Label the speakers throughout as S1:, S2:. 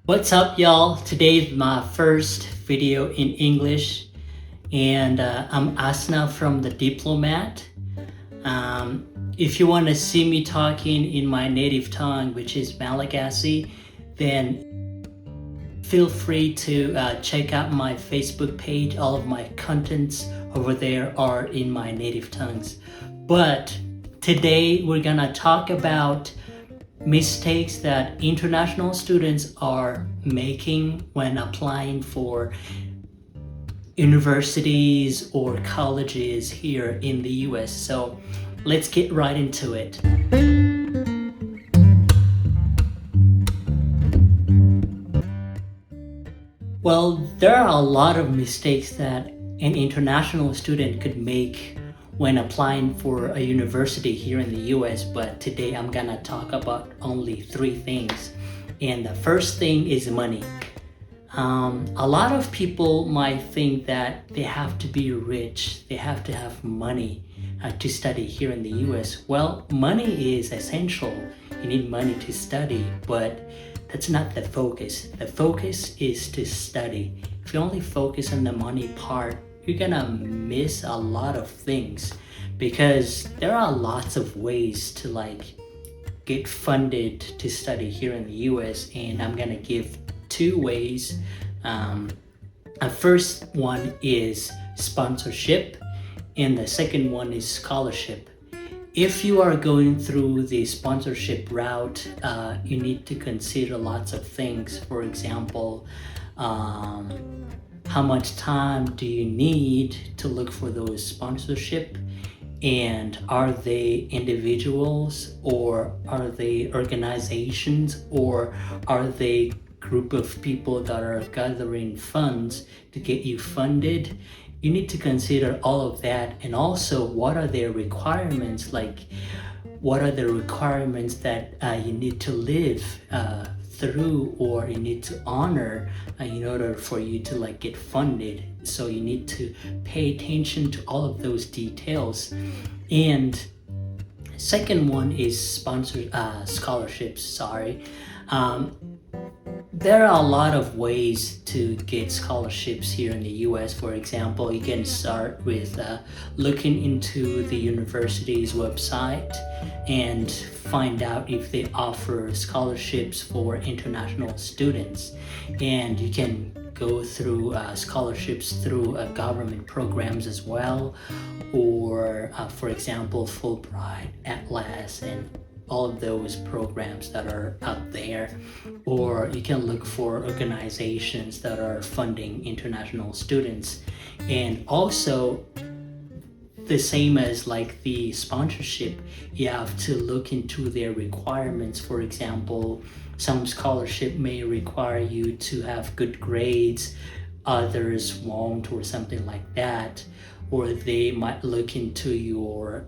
S1: What's up, y'all? Today is my first video in English, and I'm Asna from The Diplomat. If you want to see me talking in my native tongue, which is Malagasy, then feel free to check out my Facebook page. All of my contents over there are in my native tongues. But today we're gonna talk about mistakes that international students are making when applying for universities or colleges here in the US. So let's get right into it. Well, there are a lot of mistakes that an international student could make when applying for a university here in the US, but today I'm gonna talk about only three things. And the first thing is money. A lot of people might think that they have to be rich, they have to have money to study here in the US. Well, money is essential. You need money to study, but that's not the focus. The focus is to study. If you only focus on the money part, you're gonna miss a lot of things because there are lots of ways to get funded to study here in the US, and I'm gonna give two ways. The first one is sponsorship, and the second one is scholarship. If you are going through the sponsorship route, you need to consider lots of things. For example, how much time do you need to look for those sponsorship, and are they individuals or are they organizations or are they group of people that are gathering funds to get you funded? You need to consider all of that, and also what are their requirements, what are the requirements that you need to live through or you need to honor in order for you to get funded. So you need to pay attention to all of those details. And second one is scholarships. There are a lot of ways to get scholarships here in the US. For example, you can start with looking into the university's website and find out if they offer scholarships for international students. And you can go through scholarships through government programs as well, or for example, Fulbright, Atlas, and all of those programs that are out there. Or you can look for organizations that are funding international students. And also, the same as the sponsorship, you have to look into their requirements. For example, some scholarship may require you to have good grades, others won't, or something like that. Or they might look into your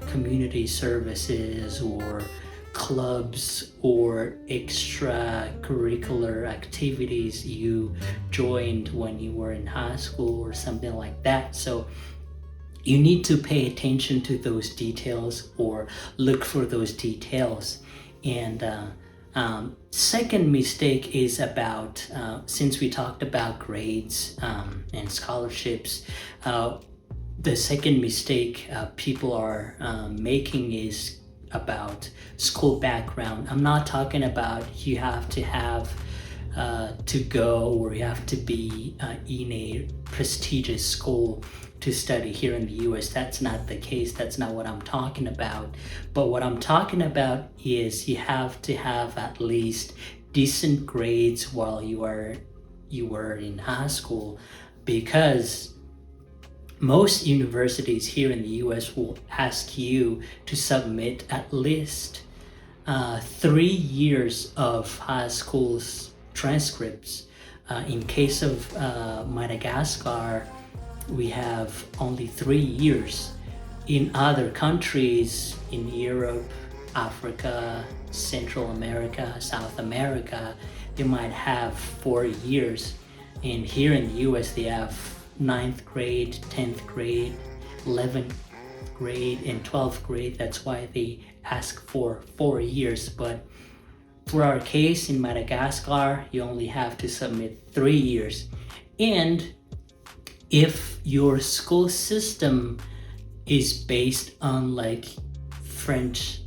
S1: community services or clubs or extracurricular activities you joined when you were in high school or something like that. So you need to pay attention to those details or look for those details. And second mistake is about, since we talked about grades and scholarships, the second mistake people are making is about school background. I'm not talking about you have to have to go or you have to be in a prestigious school to study here in the US. That's not the case. That's not what I'm talking about. But what I'm talking about is you have to have at least decent grades while you were in high school, because most universities here in the US will ask you to submit at least 3 years of high school's transcripts. In case of Madagascar, we have only 3 years. In other countries in Europe, Africa, Central America, South America, they might have 4 years. And here in the US, they have 9th grade, 10th grade, 11th grade, and 12th grade. That's why they ask for 4 years. But For our case in Madagascar, you only have to submit 3 years. And if your school system is based on like French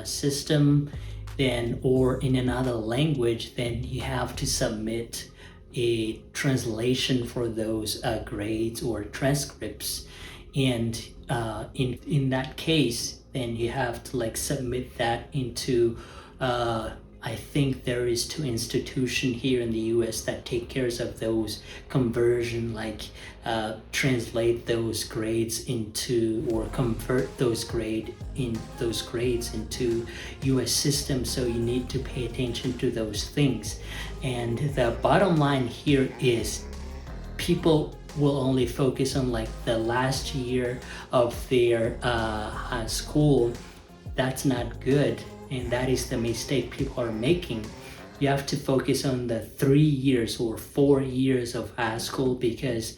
S1: system, then or in another language, then you have to submit a translation for those grades or transcripts. And in that case, then you have to like submit that into I think there is 2 institutions here in the US that take care of those conversion, like translate those grades into, or convert those grades into US system. So you need to pay attention to those things. And the bottom line here is people will only focus on like the last year of their high school. That's not good. And that is the mistake people are making. You have to focus on the 3 years or 4 years of high school, because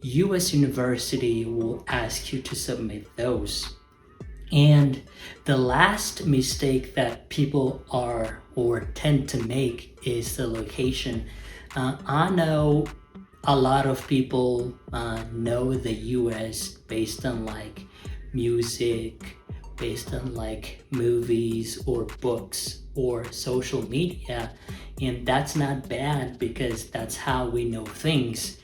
S1: US University will ask you to submit those. And the last mistake that people are or tend to make is the location. I know a lot of people know the US based on like music, based on like movies or books or social media, and that's not bad because that's how we know things.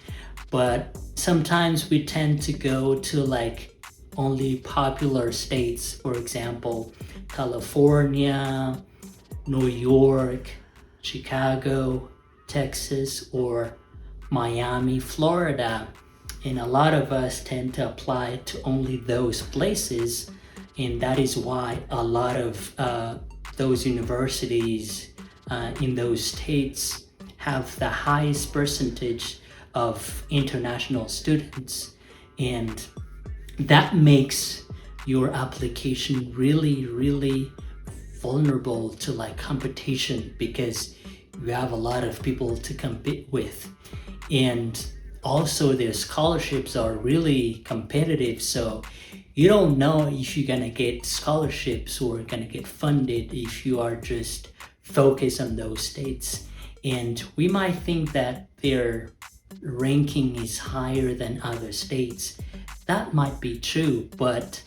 S1: But sometimes we tend to go to like only popular states, for example California, New York, Chicago, Texas, or Miami, Florida, and a lot of us tend to apply to only those places. And that is why a lot of those universities in those states have the highest percentage of international students. And that makes your application really, really vulnerable to like competition, because you have a lot of people to compete with. And also their scholarships are really competitive, so you don't know if you're gonna get scholarships or gonna get funded if you are just focused on those states. And we might think that their ranking is higher than other states. That might be true, but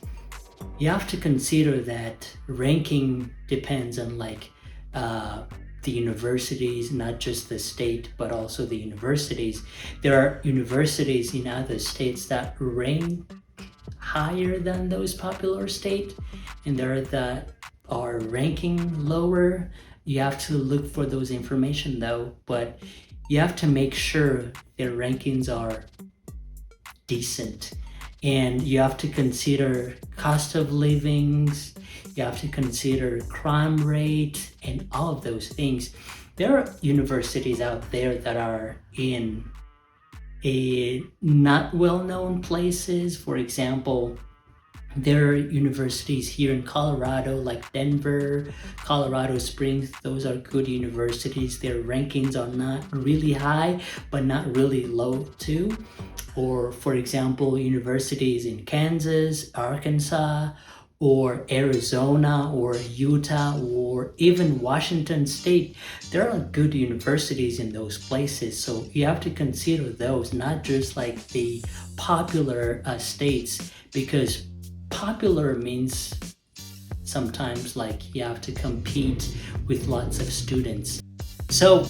S1: you have to consider that ranking depends on like the universities, not just the state, but also the universities. There are universities in other states that rank higher than those popular state, and there are that are ranking lower. You have to look for those information though, but you have to make sure their rankings are decent. And you have to consider cost of livings, you have to consider crime rate, and all of those things. There are universities out there that are in not well-known places. For example, there are universities here in Colorado, like Denver, Colorado Springs. Those are good universities. Their rankings are not really high, but not really low too. Or for example, universities in Kansas, Arkansas, or Arizona, or Utah, or even Washington State. There are good universities in those places, so you have to consider those, not just like the popular states, because popular means sometimes like you have to compete with lots of students. So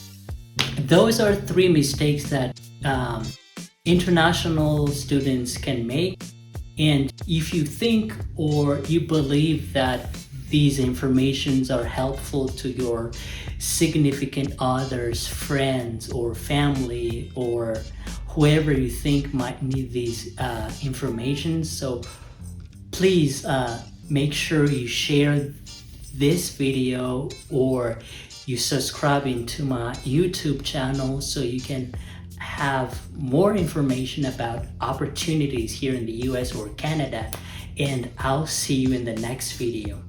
S1: those are 3 mistakes that international students can make. And if you think or you believe that these informations are helpful to your significant others, friends, or family, or whoever you think might need these information, so please make sure you share this video or you subscribe into my YouTube channel so you can have more information about opportunities here in the US or Canada. And I'll see you in the next video.